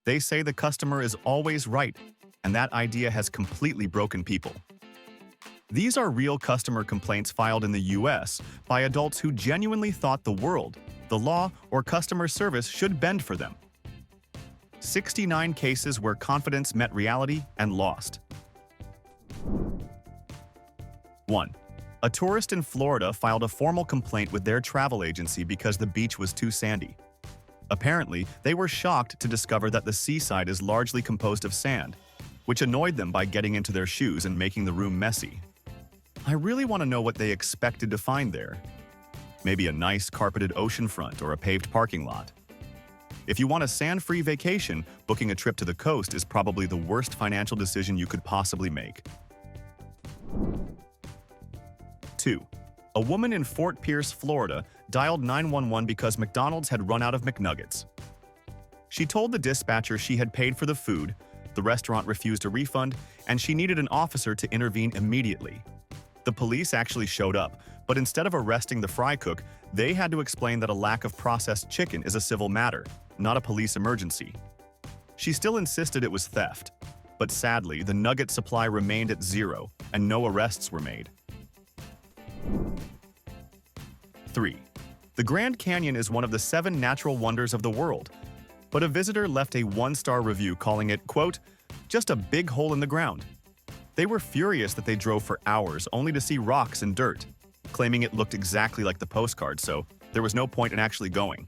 They say the customer is always right, and that idea has completely broken people. These are real customer complaints filed in the US by adults who genuinely thought the world, the law, or customer service should bend for them. 69 cases where confidence met reality and lost. 1. A tourist in Florida filed a formal complaint with their travel agency because the beach was too sandy. Apparently, they were shocked to discover that the seaside is largely composed of sand, which annoyed them by getting into their shoes and making the room messy. I really want to know what they expected to find there. Maybe a nice carpeted oceanfront or a paved parking lot. If you want a sand-free vacation, booking a trip to the coast is probably the worst financial decision you could possibly make. 2. A woman in Fort Pierce, Florida, dialed 911 because McDonald's had run out of McNuggets. She told the dispatcher she had paid for the food, the restaurant refused a refund, and she needed an officer to intervene immediately. The police actually showed up, but instead of arresting the fry cook, they had to explain that a lack of processed chicken is a civil matter, not a police emergency. She still insisted it was theft, but sadly, the nugget supply remained at zero, and no arrests were made. 3. The Grand Canyon is one of the 7 natural wonders of the world, but a visitor left a 1-star review calling it, quote, just a big hole in the ground. They were furious that they drove for hours only to see rocks and dirt, claiming it looked exactly like the postcard, so there was no point in actually going.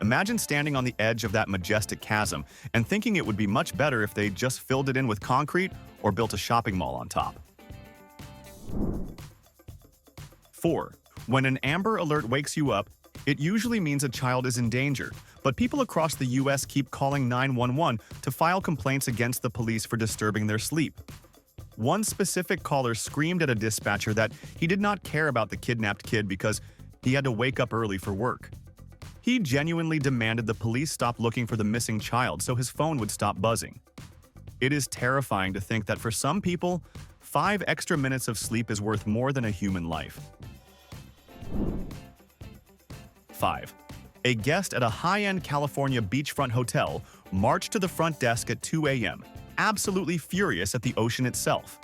Imagine standing on the edge of that majestic chasm and thinking it would be much better if they just filled it in with concrete or built a shopping mall on top. 4. When an Amber Alert wakes you up, it usually means a child is in danger, but people across the US keep calling 911 to file complaints against the police for disturbing their sleep. One specific caller screamed at a dispatcher that he did not care about the kidnapped kid because he had to wake up early for work. He genuinely demanded the police stop looking for the missing child so his phone would stop buzzing. It is terrifying to think that for some people, 5 extra minutes of sleep is worth more than a human life. 5. A guest at a high-end California beachfront hotel marched to the front desk at 2 a.m., absolutely furious at the ocean itself.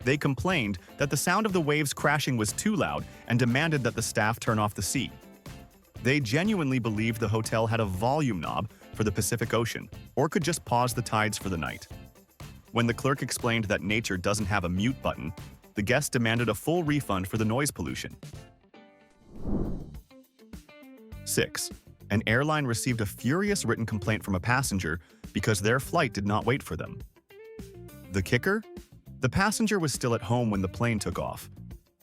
They complained that the sound of the waves crashing was too loud and demanded that the staff turn off the sea. They genuinely believed the hotel had a volume knob for the Pacific Ocean or could just pause the tides for the night. When the clerk explained that nature doesn't have a mute button, the guest demanded a full refund for the noise pollution. 6. An airline received a furious written complaint from a passenger because their flight did not wait for them. The kicker? The passenger was still at home when the plane took off.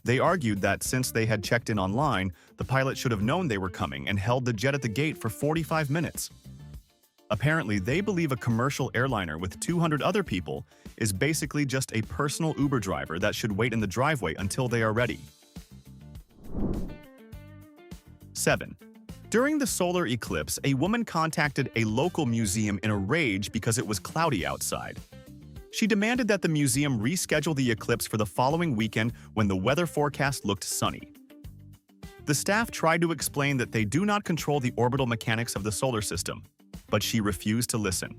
They argued that since they had checked in online, the pilot should have known they were coming and held the jet at the gate for 45 minutes. Apparently, they believe a commercial airliner with 200 other people is basically just a personal Uber driver that should wait in the driveway until they are ready. 7. During the solar eclipse, a woman contacted a local museum in a rage because it was cloudy outside. She demanded that the museum reschedule the eclipse for the following weekend when the weather forecast looked sunny. The staff tried to explain that they do not control the orbital mechanics of the solar system, but she refused to listen.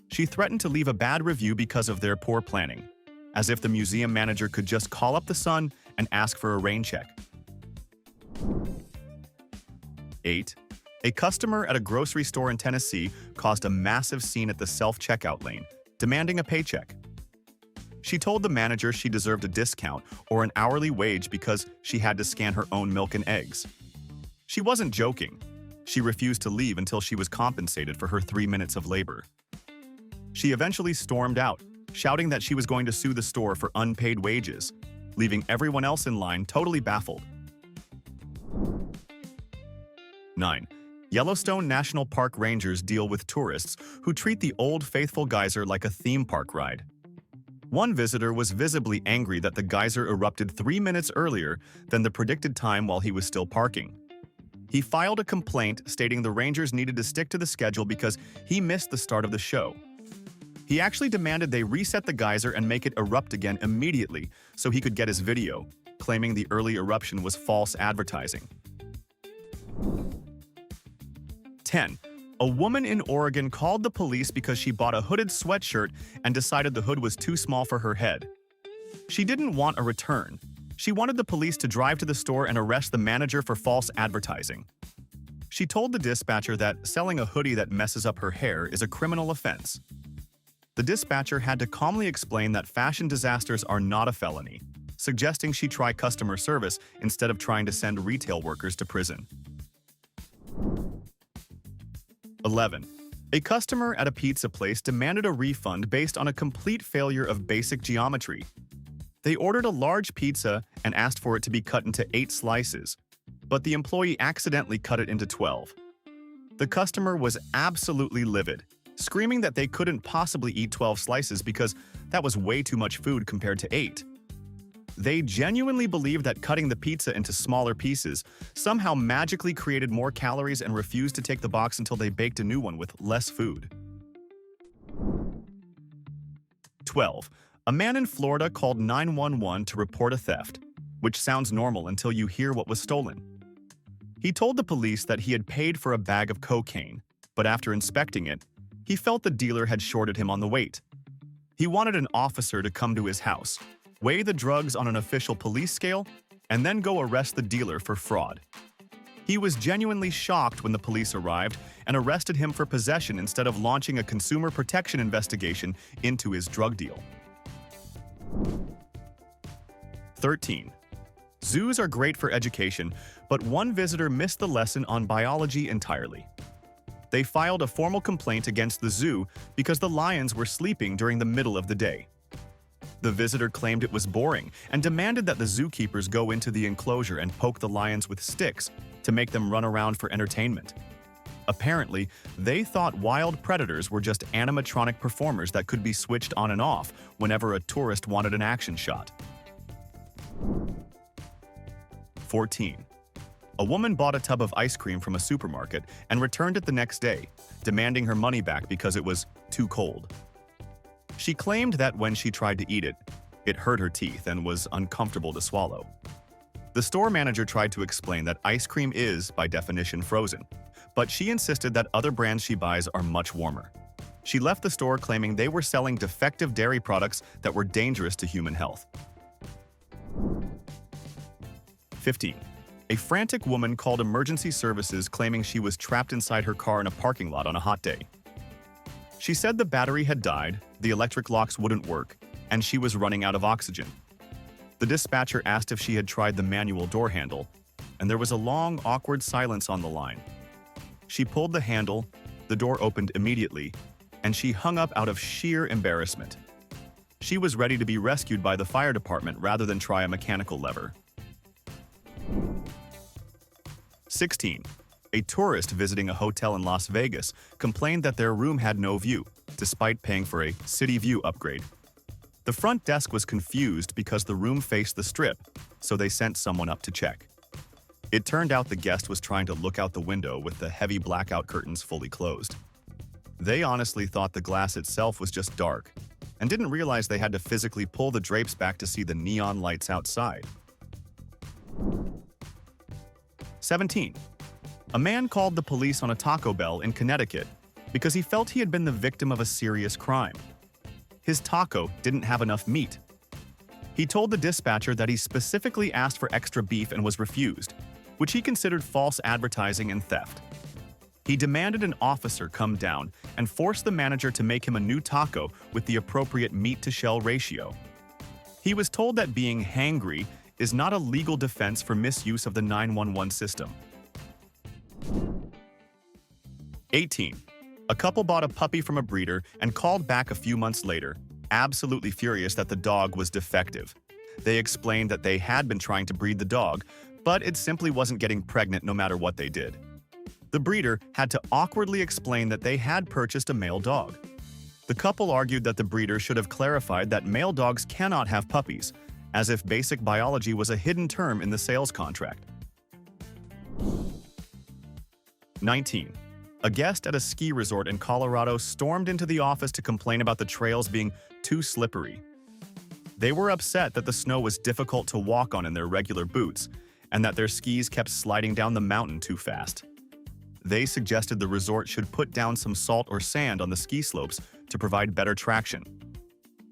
She threatened to leave a bad review because of their poor planning, as if the museum manager could just call up the sun and ask for a rain check. 8. A customer at a grocery store in Tennessee caused a massive scene at the self-checkout lane, demanding a paycheck. She told the manager she deserved a discount or an hourly wage because she had to scan her own milk and eggs. She wasn't joking. She refused to leave until she was compensated for her 3 minutes of labor. She eventually stormed out, shouting that she was going to sue the store for unpaid wages, leaving everyone else in line totally baffled. 9. Yellowstone National Park rangers deal with tourists who treat the Old Faithful geyser like a theme park ride. One visitor was visibly angry that the geyser erupted 3 minutes earlier than the predicted time while he was still parking. He filed a complaint stating the rangers needed to stick to the schedule because he missed the start of the show. He actually demanded they reset the geyser and make it erupt again immediately so he could get his video, claiming the early eruption was false advertising. 10. A woman in Oregon called the police because she bought a hooded sweatshirt and decided the hood was too small for her head. She didn't want a return. She wanted the police to drive to the store and arrest the manager for false advertising. She told the dispatcher that selling a hoodie that messes up her hair is a criminal offense. The dispatcher had to calmly explain that fashion disasters are not a felony, suggesting she try customer service instead of trying to send retail workers to prison. 11. A customer at a pizza place demanded a refund based on a complete failure of basic geometry. They ordered a large pizza and asked for it to be cut into 8 slices, but the employee accidentally cut it into 12. The customer was absolutely livid, screaming that they couldn't possibly eat 12 slices because that was way too much food compared to 8. They genuinely believed that cutting the pizza into smaller pieces somehow magically created more calories and refused to take the box until they baked a new one with less food. 12. A man in Florida called 911 to report a theft, which sounds normal until you hear what was stolen. He told the police that he had paid for a bag of cocaine, but after inspecting it, he felt the dealer had shorted him on the weight. He wanted an officer to come to his house, weigh the drugs on an official police scale, and then go arrest the dealer for fraud. He was genuinely shocked when the police arrived and arrested him for possession instead of launching a consumer protection investigation into his drug deal. 13. Zoos are great for education, but one visitor missed the lesson on biology entirely. They filed a formal complaint against the zoo because the lions were sleeping during the middle of the day. The visitor claimed it was boring and demanded that the zookeepers go into the enclosure and poke the lions with sticks to make them run around for entertainment. Apparently, they thought wild predators were just animatronic performers that could be switched on and off whenever a tourist wanted an action shot. 14. A woman bought a tub of ice cream from a supermarket and returned it the next day, demanding her money back because it was too cold. She claimed that when she tried to eat it, it hurt her teeth and was uncomfortable to swallow. The store manager tried to explain that ice cream is, by definition, frozen, but she insisted that other brands she buys are much warmer. She left the store claiming they were selling defective dairy products that were dangerous to human health. 15. A frantic woman called emergency services claiming she was trapped inside her car in a parking lot on a hot day. She said the battery had died, the electric locks wouldn't work, and she was running out of oxygen. The dispatcher asked if she had tried the manual door handle, and there was a long, awkward silence on the line. She pulled the handle, the door opened immediately, and she hung up out of sheer embarrassment. She was ready to be rescued by the fire department rather than try a mechanical lever. 16. A tourist visiting a hotel in Las Vegas complained that their room had no view, despite paying for a City View upgrade. The front desk was confused because the room faced the Strip, so they sent someone up to check. It turned out the guest was trying to look out the window with the heavy blackout curtains fully closed. They honestly thought the glass itself was just dark, and didn't realize they had to physically pull the drapes back to see the neon lights outside. 17. A man called the police on a Taco Bell in Connecticut because he felt he had been the victim of a serious crime. His taco didn't have enough meat. He told the dispatcher that he specifically asked for extra beef and was refused, which he considered false advertising and theft. He demanded an officer come down and force the manager to make him a new taco with the appropriate meat-to-shell ratio. He was told that being hangry is not a legal defense for misuse of the 911 system. 18. A couple bought a puppy from a breeder and called back a few months later, absolutely furious that the dog was defective. They explained that they had been trying to breed the dog, but it simply wasn't getting pregnant no matter what they did. The breeder had to awkwardly explain that they had purchased a male dog. The couple argued that the breeder should have clarified that male dogs cannot have puppies, as if basic biology was a hidden term in the sales contract. 19. A guest at a ski resort in Colorado stormed into the office to complain about the trails being too slippery. They were upset that the snow was difficult to walk on in their regular boots, and that their skis kept sliding down the mountain too fast. They suggested the resort should put down some salt or sand on the ski slopes to provide better traction.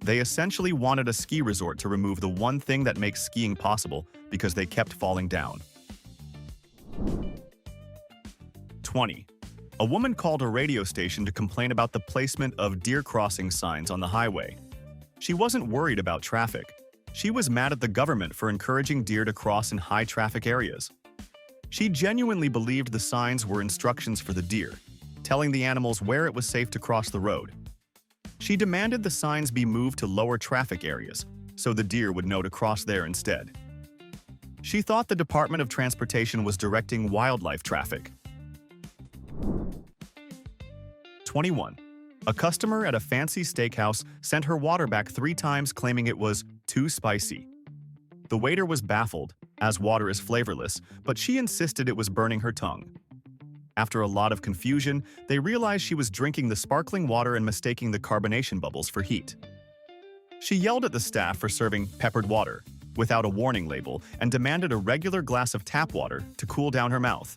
They essentially wanted a ski resort to remove the one thing that makes skiing possible because they kept falling down. 20. A woman called a radio station to complain about the placement of deer crossing signs on the highway. She wasn't worried about traffic. She was mad at the government for encouraging deer to cross in high-traffic areas. She genuinely believed the signs were instructions for the deer, telling the animals where it was safe to cross the road. She demanded the signs be moved to lower traffic areas, so the deer would know to cross there instead. She thought the Department of Transportation was directing wildlife traffic. 21. A customer at a fancy steakhouse sent her water back 3 times claiming it was too spicy. The waiter was baffled, as water is flavorless, but she insisted it was burning her tongue. After a lot of confusion, they realized she was drinking the sparkling water and mistaking the carbonation bubbles for heat. She yelled at the staff for serving peppered water, without a warning label, and demanded a regular glass of tap water to cool down her mouth.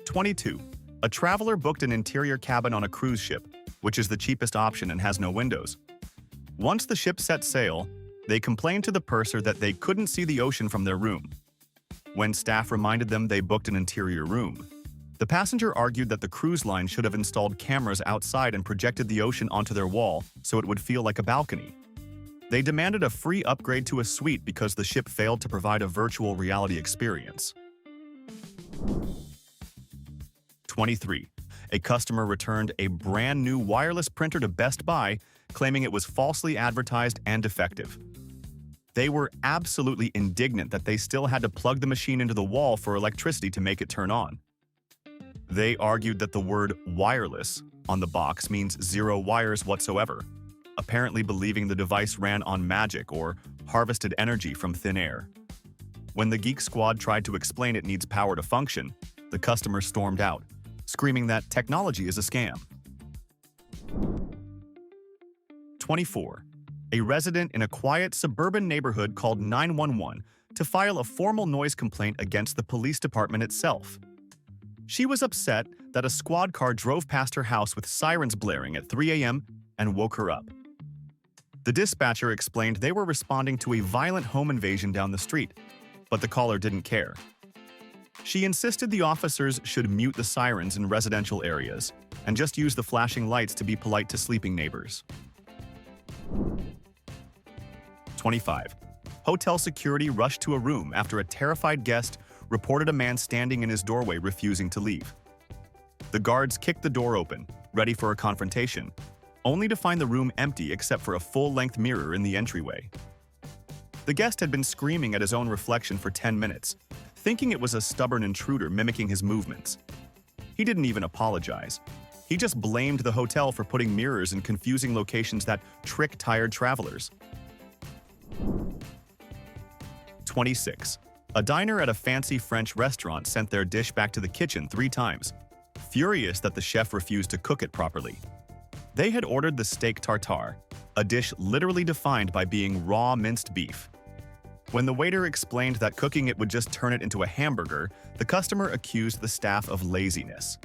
22. A traveler booked an interior cabin on a cruise ship, which is the cheapest option and has no windows. Once the ship set sail, they complained to the purser that they couldn't see the ocean from their room. When staff reminded them they booked an interior room, the passenger argued that the cruise line should have installed cameras outside and projected the ocean onto their wall so it would feel like a balcony. They demanded a free upgrade to a suite because the ship failed to provide a virtual reality experience. 23. A customer returned a brand new wireless printer to Best Buy, claiming it was falsely advertised and defective. They were absolutely indignant that they still had to plug the machine into the wall for electricity to make it turn on. They argued that the word wireless on the box means 0 wires whatsoever, apparently believing the device ran on magic or harvested energy from thin air. When the Geek Squad tried to explain it needs power to function, the customer stormed out, screaming that technology is a scam. 24. A resident in a quiet suburban neighborhood called 911 to file a formal noise complaint against the police department itself. She was upset that a squad car drove past her house with sirens blaring at 3 a.m. and woke her up. The dispatcher explained they were responding to a violent home invasion down the street, but the caller didn't care. She insisted the officers should mute the sirens in residential areas and just use the flashing lights to be polite to sleeping neighbors. 25. Hotel security rushed to a room after a terrified guest reported a man standing in his doorway refusing to leave. The guards kicked the door open, ready for a confrontation, only to find the room empty except for a full-length mirror in the entryway. The guest had been screaming at his own reflection for 10 minutes, thinking it was a stubborn intruder mimicking his movements. He didn't even apologize. He just blamed the hotel for putting mirrors in confusing locations that trick tired travelers. 26. A diner at a fancy French restaurant sent their dish back to the kitchen 3 times, furious that the chef refused to cook it properly. They had ordered the steak tartare, a dish literally defined by being raw minced beef. When the waiter explained that cooking it would just turn it into a hamburger, the customer accused the staff of laziness.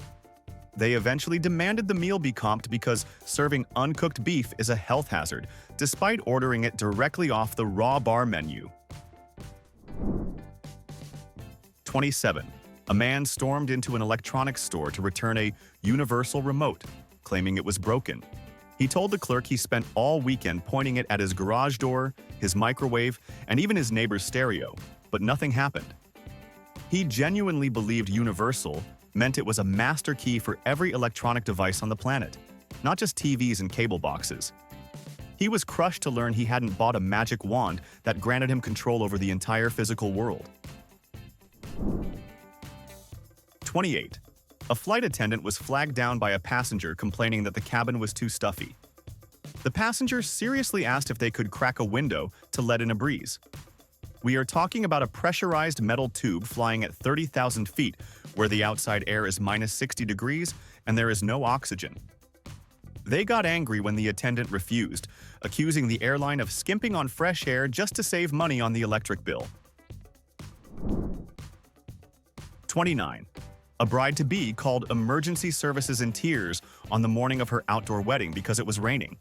They eventually demanded the meal be comped because serving uncooked beef is a health hazard, despite ordering it directly off the raw bar menu. 27. A man stormed into an electronics store to return a universal remote, claiming it was broken. He told the clerk he spent all weekend pointing it at his garage door, his microwave, and even his neighbor's stereo, but nothing happened. He genuinely believed universal meant it was a master key for every electronic device on the planet, not just TVs and cable boxes. He was crushed to learn he hadn't bought a magic wand that granted him control over the entire physical world. 28. A flight attendant was flagged down by a passenger complaining that the cabin was too stuffy. The passenger seriously asked if they could crack a window to let in a breeze. We are talking about a pressurized metal tube flying at 30,000 feet, where the outside air is minus 60 degrees and there is no oxygen. They got angry when the attendant refused, accusing the airline of skimping on fresh air just to save money on the electric bill. 29. A bride-to-be called emergency services in tears on the morning of her outdoor wedding because it was raining.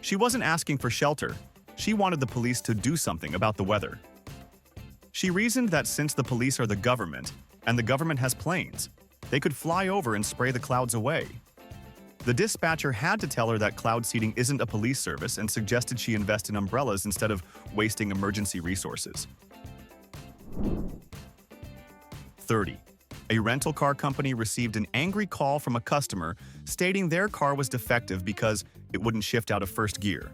She wasn't asking for shelter. She wanted the police to do something about the weather. She reasoned that since the police are the government, and the government has planes, they could fly over and spray the clouds away. The dispatcher had to tell her that cloud seeding isn't a police service and suggested she invest in umbrellas instead of wasting emergency resources. 30. A rental car company received an angry call from a customer stating their car was defective because it wouldn't shift out of first gear.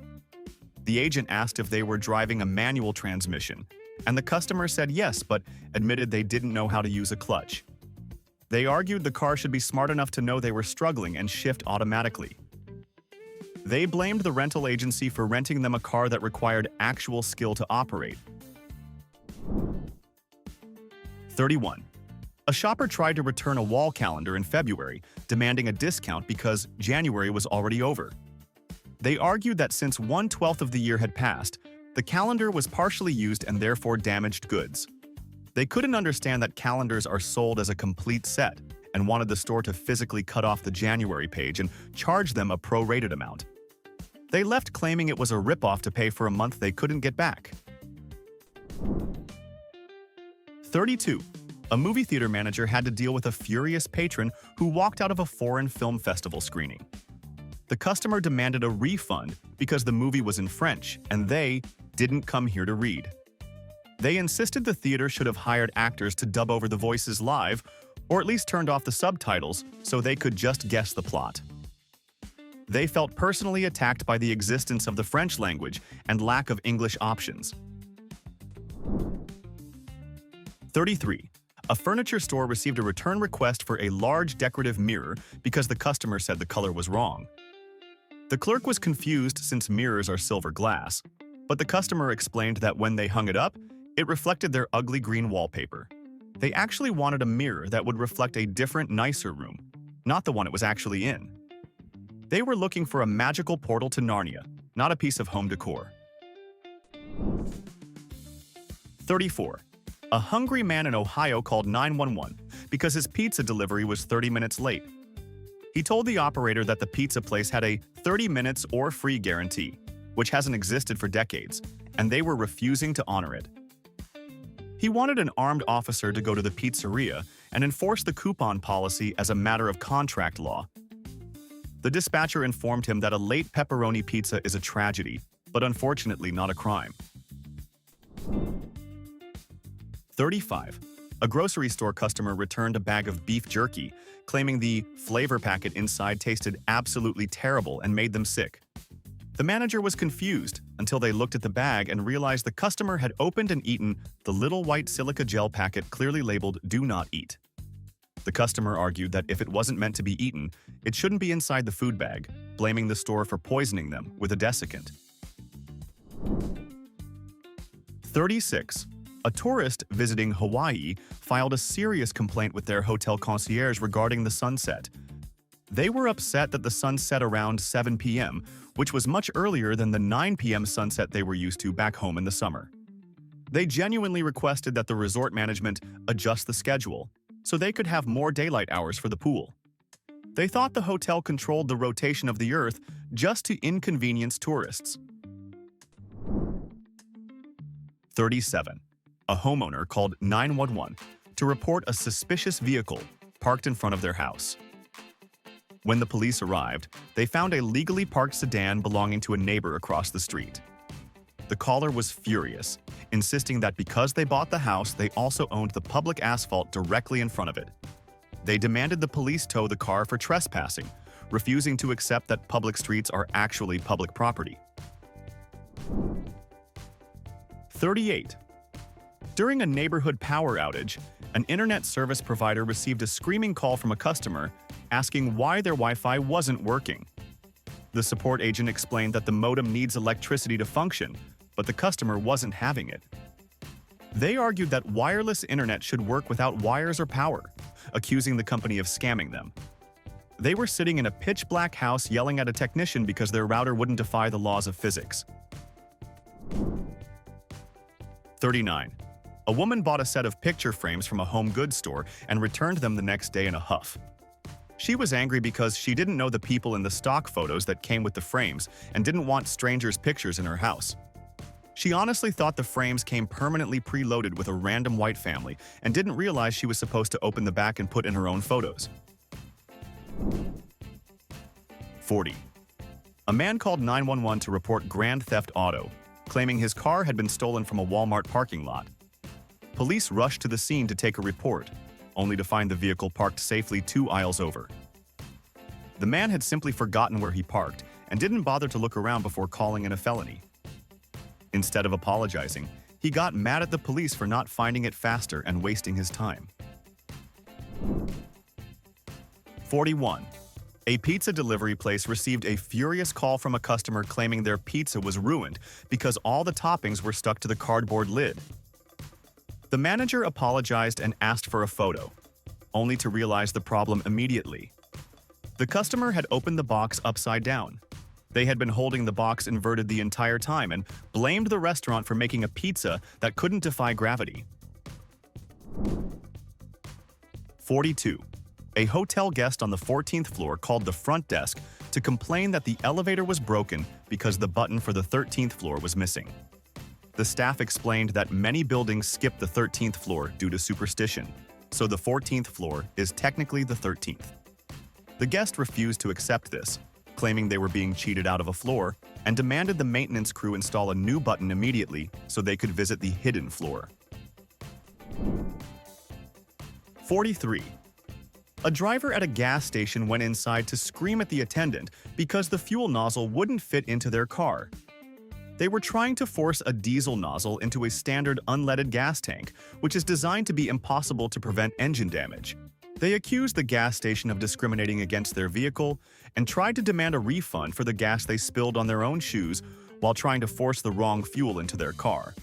The agent asked if they were driving a manual transmission, and the customer said yes, but admitted they didn't know how to use a clutch. They argued the car should be smart enough to know they were struggling and shift automatically. They blamed the rental agency for renting them a car that required actual skill to operate. 31. A shopper tried to return a wall calendar in February, demanding a discount because January was already over. They argued that since 1/12 of the year had passed, the calendar was partially used and therefore damaged goods. They couldn't understand that calendars are sold as a complete set and wanted the store to physically cut off the January page and charge them a prorated amount. They left claiming it was a ripoff to pay for a month they couldn't get back. 32. A movie theater manager had to deal with a furious patron who walked out of a foreign film festival screening. The customer demanded a refund because the movie was in French and they didn't come here to read. They insisted the theater should have hired actors to dub over the voices live, or at least turned off the subtitles so they could just guess the plot. They felt personally attacked by the existence of the French language and lack of English options. 33. A furniture store received a return request for a large decorative mirror because the customer said the color was wrong. The clerk was confused since mirrors are silver glass, but the customer explained that when they hung it up, it reflected their ugly green wallpaper. They actually wanted a mirror that would reflect a different, nicer room, not the one it was actually in. They were looking for a magical portal to Narnia, not a piece of home decor. 34. A hungry man in Ohio called 911 because his pizza delivery was 30 minutes late. He told the operator that the pizza place had a 30 minutes or free guarantee, which hasn't existed for decades, and they were refusing to honor it. He wanted an armed officer to go to the pizzeria and enforce the coupon policy as a matter of contract law. The dispatcher informed him that a late pepperoni pizza is a tragedy, but unfortunately not a crime. 35. A grocery store customer returned a bag of beef jerky, claiming the flavor packet inside tasted absolutely terrible and made them sick. The manager was confused until they looked at the bag and realized the customer had opened and eaten the little white silica gel packet clearly labeled "Do Not Eat." The customer argued that if it wasn't meant to be eaten, it shouldn't be inside the food bag, blaming the store for poisoning them with a desiccant. 36. A tourist visiting Hawaii filed a serious complaint with their hotel concierge regarding the sunset. They were upset that the sun set around 7 p.m., which was much earlier than the 9 p.m. sunset they were used to back home in the summer. They genuinely requested that the resort management adjust the schedule so they could have more daylight hours for the pool. They thought the hotel controlled the rotation of the Earth just to inconvenience tourists. 37. A homeowner called 911 to report a suspicious vehicle parked in front of their house. When the police arrived, they found a legally parked sedan belonging to a neighbor across the street. The caller was furious, insisting that because they bought the house, they also owned the public asphalt directly in front of it. They demanded the police tow the car for trespassing, refusing to accept that public streets are actually public property. 38. During a neighborhood power outage, an internet service provider received a screaming call from a customer asking why their Wi-Fi wasn't working. The support agent explained that the modem needs electricity to function, but the customer wasn't having it. They argued that wireless internet should work without wires or power, accusing the company of scamming them. They were sitting in a pitch-black house yelling at a technician because their router wouldn't defy the laws of physics. 39. A woman bought a set of picture frames from a home goods store and returned them the next day in a huff. She was angry because she didn't know the people in the stock photos that came with the frames and didn't want strangers' pictures in her house. She honestly thought the frames came permanently preloaded with a random white family and didn't realize she was supposed to open the back and put in her own photos. 40. A man called 911 to report grand theft auto, claiming his car had been stolen from a Walmart parking lot. Police rushed to the scene to take a report, only to find the vehicle parked safely 2 aisles over. The man had simply forgotten where he parked and didn't bother to look around before calling in a felony. Instead of apologizing, he got mad at the police for not finding it faster and wasting his time. 41. A pizza delivery place received a furious call from a customer claiming their pizza was ruined because all the toppings were stuck to the cardboard lid. The manager apologized and asked for a photo, only to realize the problem immediately. The customer had opened the box upside down. They had been holding the box inverted the entire time and blamed the restaurant for making a pizza that couldn't defy gravity. 42. A hotel guest on the 14th floor called the front desk to complain that the elevator was broken because the button for the 13th floor was missing. The staff explained that many buildings skip the 13th floor due to superstition, so the 14th floor is technically the 13th. The guest refused to accept this, claiming they were being cheated out of a floor, and demanded the maintenance crew install a new button immediately so they could visit the hidden floor. 43. A driver at a gas station went inside to scream at the attendant because the fuel nozzle wouldn't fit into their car. They were trying to force a diesel nozzle into a standard unleaded gas tank, which is designed to be impossible to prevent engine damage. They accused the gas station of discriminating against their vehicle and tried to demand a refund for the gas they spilled on their own shoes while trying to force the wrong fuel into their car.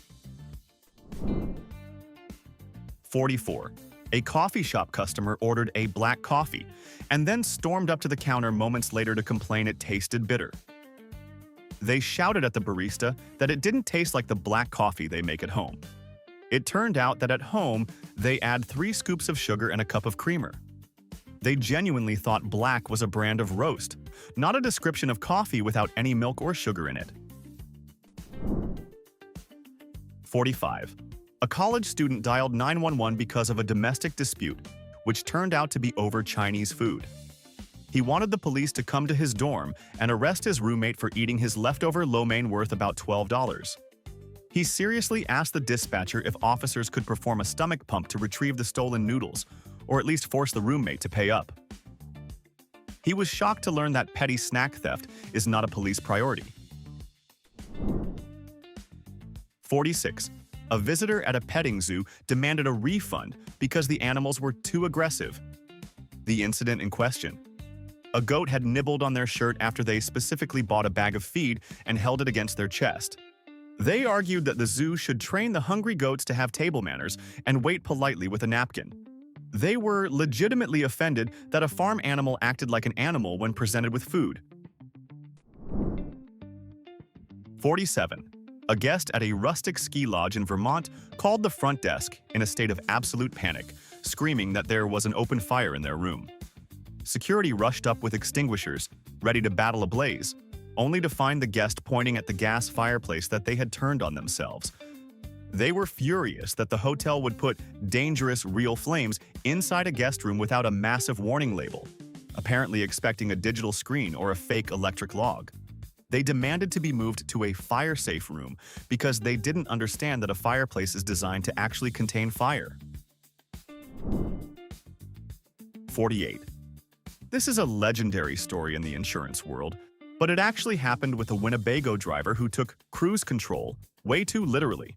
44. A coffee shop customer ordered a black coffee and then stormed up to the counter moments later to complain it tasted bitter. They shouted at the barista that it didn't taste like the black coffee they make at home. It turned out that at home, they add 3 scoops of sugar and a cup of creamer. They genuinely thought black was a brand of roast, not a description of coffee without any milk or sugar in it. 45. A college student dialed 911 because of a domestic dispute, which turned out to be over Chinese food. He wanted the police to come to his dorm and arrest his roommate for eating his leftover lo mein worth about $12. He seriously asked the dispatcher if officers could perform a stomach pump to retrieve the stolen noodles, or at least force the roommate to pay up. He was shocked to learn that petty snack theft is not a police priority. 46. A visitor at a petting zoo demanded a refund because the animals were too aggressive. The incident in question: a goat had nibbled on their shirt after they specifically bought a bag of feed and held it against their chest. They argued that the zoo should train the hungry goats to have table manners and wait politely with a napkin. They were legitimately offended that a farm animal acted like an animal when presented with food. 47. A guest at a rustic ski lodge in Vermont called the front desk in a state of absolute panic, screaming that there was an open fire in their room. Security rushed up with extinguishers, ready to battle a blaze, only to find the guest pointing at the gas fireplace that they had turned on themselves. They were furious that the hotel would put dangerous real flames inside a guest room without a massive warning label, apparently expecting a digital screen or a fake electric log. They demanded to be moved to a fire-safe room because they didn't understand that a fireplace is designed to actually contain fire. 48. This is a legendary story in the insurance world, but it actually happened with a Winnebago driver who took cruise control way too literally.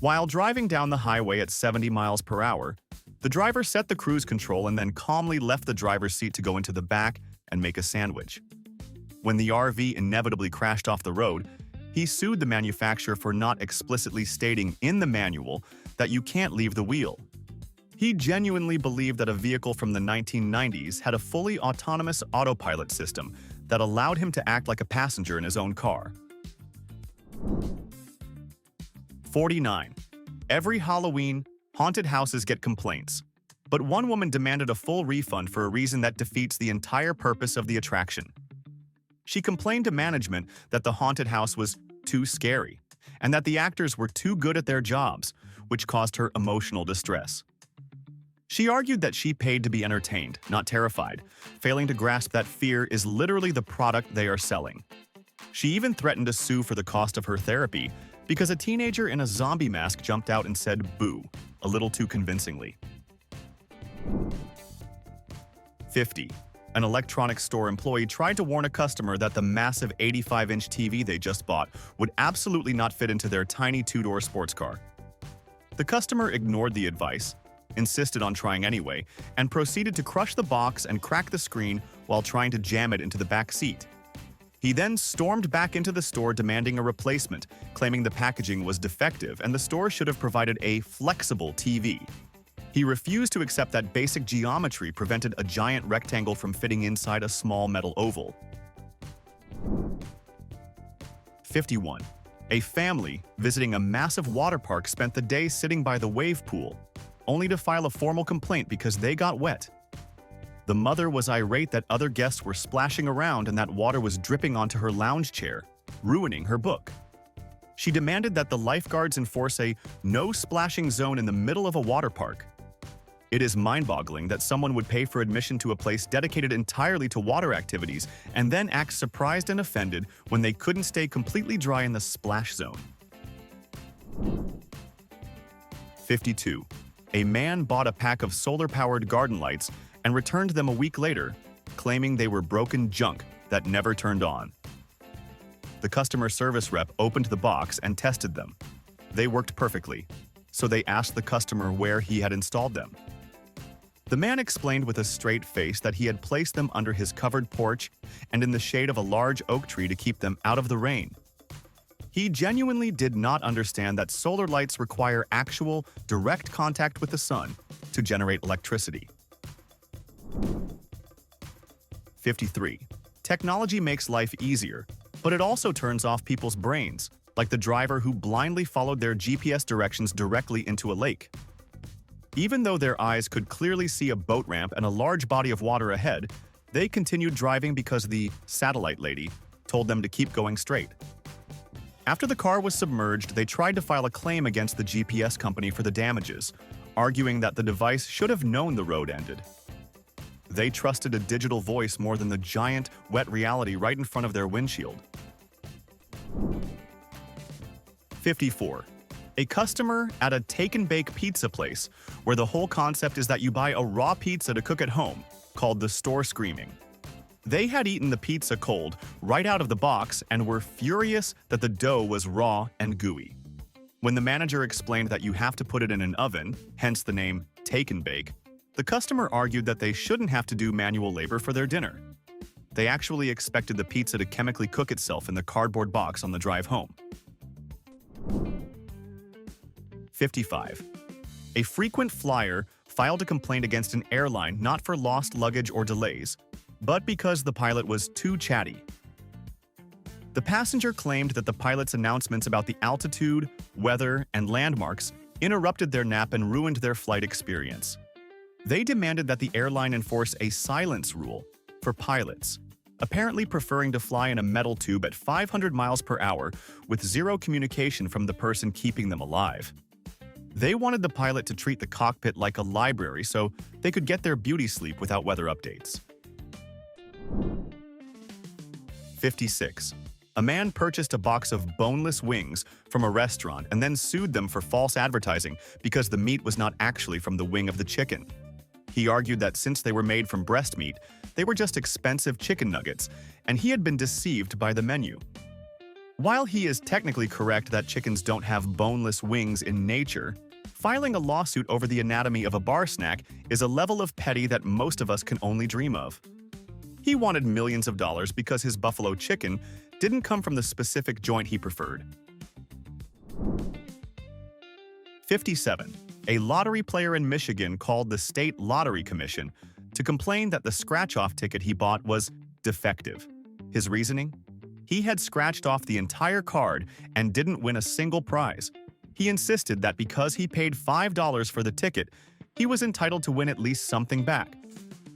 While driving down the highway at 70 miles per hour, the driver set the cruise control and then calmly left the driver's seat to go into the back and make a sandwich. When the RV inevitably crashed off the road, he sued the manufacturer for not explicitly stating in the manual that you can't leave the wheel. He genuinely believed that a vehicle from the 1990s had a fully autonomous autopilot system that allowed him to act like a passenger in his own car. 49. Every Halloween, haunted houses get complaints. But one woman demanded a full refund for a reason that defeats the entire purpose of the attraction. She complained to management that the haunted house was too scary and that the actors were too good at their jobs, which caused her emotional distress. She argued that she paid to be entertained, not terrified, failing to grasp that fear is literally the product they are selling. She even threatened to sue for the cost of her therapy because a teenager in a zombie mask jumped out and said "boo" a little too convincingly. 50. An electronics store employee tried to warn a customer that the massive 85-inch TV they just bought would absolutely not fit into their tiny two-door sports car. The customer ignored the advice, insisted on trying anyway, and proceeded to crush the box and crack the screen while trying to jam it into the back seat. He then stormed back into the store demanding a replacement, claiming the packaging was defective and the store should have provided a flexible TV. He refused to accept that basic geometry prevented a giant rectangle from fitting inside a small metal oval. 51. A family visiting a massive water park spent the day sitting by the wave pool, only to file a formal complaint because they got wet. The mother was irate that other guests were splashing around and that water was dripping onto her lounge chair, ruining her book. She demanded that the lifeguards enforce a no splashing zone in the middle of a water park. It is mind-boggling that someone would pay for admission to a place dedicated entirely to water activities and then act surprised and offended when they couldn't stay completely dry in the splash zone. 52. A man bought a pack of solar-powered garden lights and returned them a week later, claiming they were broken junk that never turned on. The customer service rep opened the box and tested them. They worked perfectly, so they asked the customer where he had installed them. The man explained with a straight face that he had placed them under his covered porch and in the shade of a large oak tree to keep them out of the rain. He genuinely did not understand that solar lights require actual, direct contact with the sun to generate electricity. 53. Technology makes life easier, but it also turns off people's brains, like the driver who blindly followed their GPS directions directly into a lake. Even though their eyes could clearly see a boat ramp and a large body of water ahead, they continued driving because the satellite lady told them to keep going straight. After the car was submerged, they tried to file a claim against the GPS company for the damages, arguing that the device should have known the road ended. They trusted a digital voice more than the giant, wet reality right in front of their windshield. 54. A customer at a take-and-bake pizza place, where the whole concept is that you buy a raw pizza to cook at home, called the store screaming. They had eaten the pizza cold, right out of the box, and were furious that the dough was raw and gooey. When the manager explained that you have to put it in an oven, hence the name Take and Bake, the customer argued that they shouldn't have to do manual labor for their dinner. They actually expected the pizza to chemically cook itself in the cardboard box on the drive home. 55. A frequent flyer filed a complaint against an airline not for lost luggage or delays, but because the pilot was too chatty. The passenger claimed that the pilot's announcements about the altitude, weather, and landmarks interrupted their nap and ruined their flight experience. They demanded that the airline enforce a silence rule for pilots, apparently preferring to fly in a metal tube at 500 miles per hour with zero communication from the person keeping them alive. They wanted the pilot to treat the cockpit like a library so they could get their beauty sleep without weather updates. 56. A man purchased a box of boneless wings from a restaurant and then sued them for false advertising because the meat was not actually from the wing of the chicken. He argued that since they were made from breast meat, they were just expensive chicken nuggets, and he had been deceived by the menu. While he is technically correct that chickens don't have boneless wings in nature, filing a lawsuit over the anatomy of a bar snack is a level of petty that most of us can only dream of. He wanted millions of dollars because his buffalo chicken didn't come from the specific joint he preferred. 57. A lottery player in Michigan called the State Lottery Commission to complain that the scratch-off ticket he bought was defective. His reasoning? He had scratched off the entire card and didn't win a single prize. He insisted that because he paid $5 for the ticket, he was entitled to win at least something back,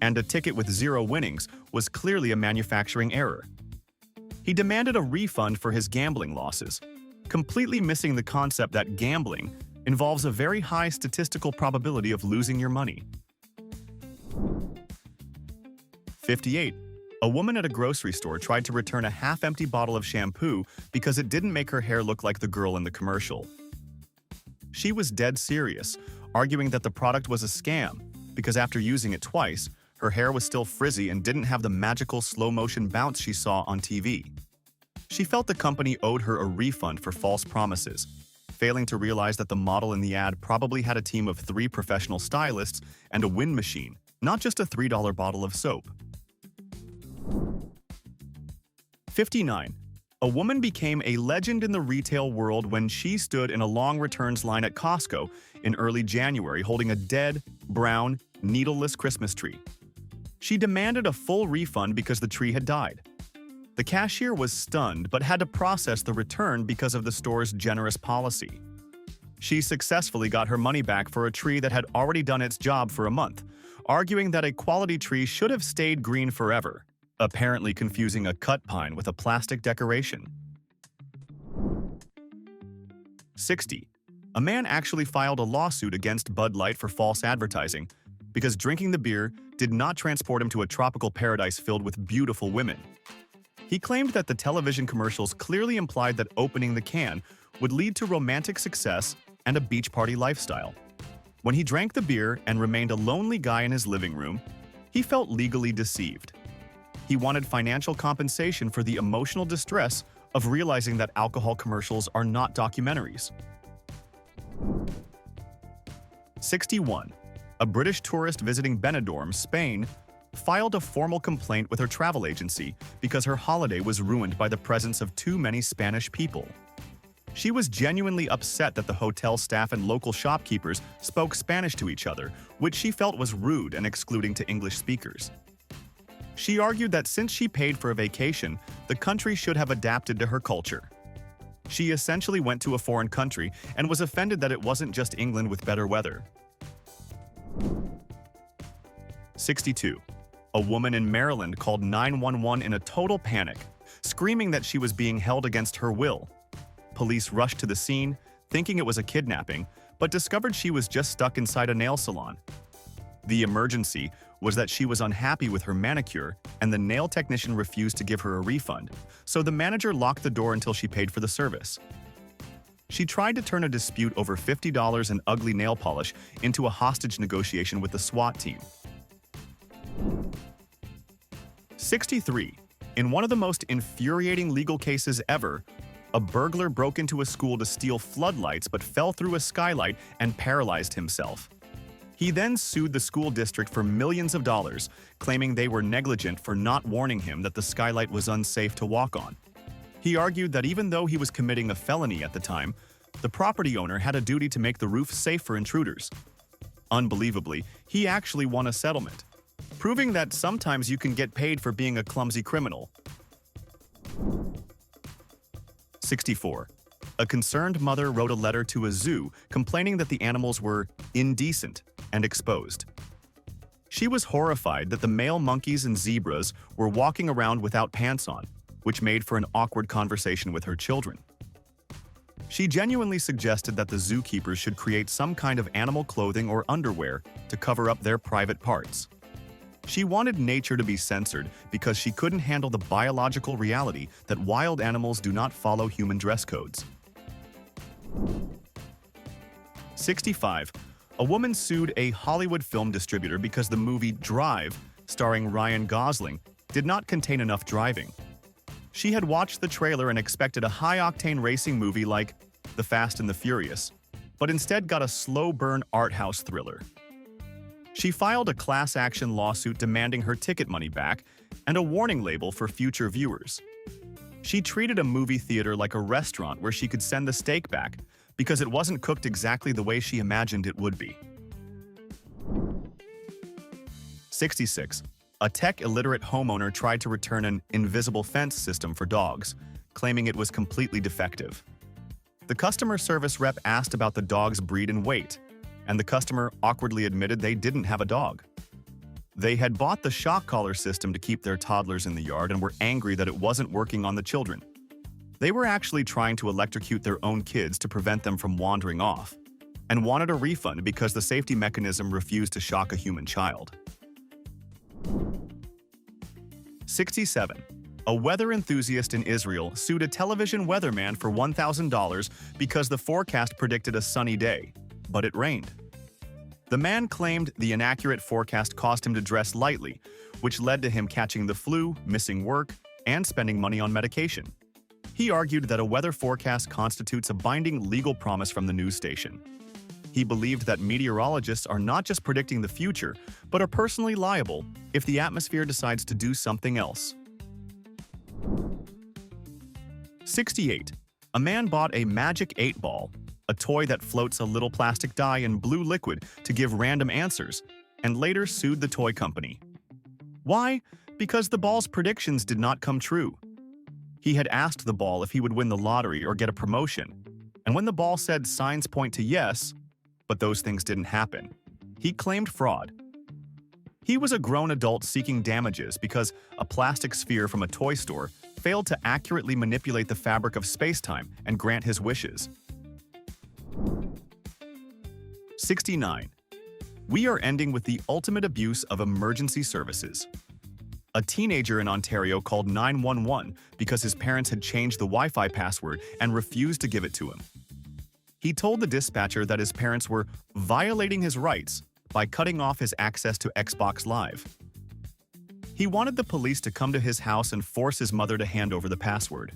and a ticket with 0 winnings was clearly a manufacturing error. He demanded a refund for his gambling losses, completely missing the concept that gambling involves a very high statistical probability of losing your money. 58. A woman at a grocery store tried to return a half-empty bottle of shampoo because it didn't make her hair look like the girl in the commercial. She was dead serious, arguing that the product was a scam because after using it twice, her hair was still frizzy and didn't have the magical slow-motion bounce she saw on TV. She felt the company owed her a refund for false promises, failing to realize that the model in the ad probably had a team of 3 professional stylists and a wind machine, not just a $3 bottle of soap. 59. A woman became a legend in the retail world when she stood in a long returns line at Costco in early January holding a dead, brown, needleless Christmas tree. She demanded a full refund because the tree had died. The cashier was stunned but had to process the return because of the store's generous policy. She successfully got her money back for a tree that had already done its job for a month, arguing that a quality tree should have stayed green forever, apparently confusing a cut pine with a plastic decoration. 60. A man actually filed a lawsuit against Bud Light for false advertising because drinking the beer did not transport him to a tropical paradise filled with beautiful women. He claimed that the television commercials clearly implied that opening the can would lead to romantic success and a beach party lifestyle. When he drank the beer and remained a lonely guy in his living room, he felt legally deceived. He wanted financial compensation for the emotional distress of realizing that alcohol commercials are not documentaries. 61. A British tourist visiting Benidorm, Spain, filed a formal complaint with her travel agency because her holiday was ruined by the presence of too many Spanish people. She was genuinely upset that the hotel staff and local shopkeepers spoke Spanish to each other, which she felt was rude and excluding to English speakers. She argued that since she paid for a vacation, the country should have adapted to her culture. She essentially went to a foreign country and was offended that it wasn't just England with better weather. 62. A woman in Maryland called 911 in a total panic, screaming that she was being held against her will. Police rushed to the scene, thinking it was a kidnapping, but discovered she was just stuck inside a nail salon. The emergency was that she was unhappy with her manicure and the nail technician refused to give her a refund, so the manager locked the door until she paid for the service. She tried to turn a dispute over $50 in ugly nail polish into a hostage negotiation with the SWAT team. 63. In one of the most infuriating legal cases ever, a burglar broke into a school to steal floodlights but fell through a skylight and paralyzed himself. He then sued the school district for millions of dollars, claiming they were negligent for not warning him that the skylight was unsafe to walk on. He argued that even though he was committing a felony at the time, the property owner had a duty to make the roof safe for intruders. Unbelievably, he actually won a settlement, proving that sometimes you can get paid for being a clumsy criminal. 64. A concerned mother wrote a letter to a zoo complaining that the animals were indecent and exposed. She was horrified that the male monkeys and zebras were walking around without pants on, which made for an awkward conversation with her children. She genuinely suggested that the zookeepers should create some kind of animal clothing or underwear to cover up their private parts. She wanted nature to be censored because she couldn't handle the biological reality that wild animals do not follow human dress codes. 65. A woman sued a Hollywood film distributor because the movie Drive, starring Ryan Gosling, did not contain enough driving. She had watched the trailer and expected a high-octane racing movie like The Fast and the Furious, but instead got a slow-burn art house thriller. She filed a class action lawsuit demanding her ticket money back and a warning label for future viewers. She treated a movie theater like a restaurant where she could send the steak back because it wasn't cooked exactly the way she imagined it would be. 66. A tech-illiterate homeowner tried to return an invisible fence system for dogs, claiming it was completely defective. The customer service rep asked about the dog's breed and weight, and the customer awkwardly admitted they didn't have a dog. They had bought the shock collar system to keep their toddlers in the yard and were angry that it wasn't working on the children. They were actually trying to electrocute their own kids to prevent them from wandering off, and wanted a refund because the safety mechanism refused to shock a human child. 67. A weather enthusiast in Israel sued a television weatherman for $1,000 because the forecast predicted a sunny day, but it rained. The man claimed the inaccurate forecast caused him to dress lightly, which led to him catching the flu, missing work, and spending money on medication. He argued that a weather forecast constitutes a binding legal promise from the news station. He believed that meteorologists are not just predicting the future, but are personally liable if the atmosphere decides to do something else. 68. A man bought a Magic 8-Ball, a toy that floats a little plastic die in blue liquid to give random answers, and later sued the toy company. Why? Because the ball's predictions did not come true. He had asked the ball if he would win the lottery or get a promotion, and when the ball said signs point to yes, but those things didn't happen, he claimed fraud. He was a grown adult seeking damages because a plastic sphere from a toy store failed to accurately manipulate the fabric of space-time and grant his wishes. 69. We are ending with the ultimate abuse of emergency services. A teenager in Ontario called 911 because his parents had changed the Wi-Fi password and refused to give it to him. He told the dispatcher that his parents were violating his rights by cutting off his access to Xbox Live. He wanted the police to come to his house and force his mother to hand over the password.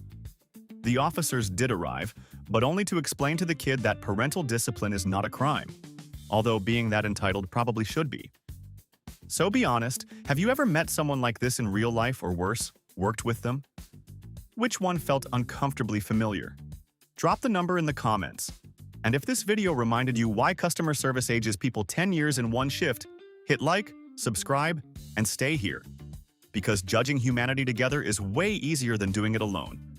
The officers did arrive, but only to explain to the kid that parental discipline is not a crime, although being that entitled probably should be. So be honest, have you ever met someone like this in real life or worse, worked with them? Which one felt uncomfortably familiar? Drop the number in the comments. And if this video reminded you why customer service ages people 10 years in one shift, hit like, subscribe, and stay here. Because judging humanity together is way easier than doing it alone.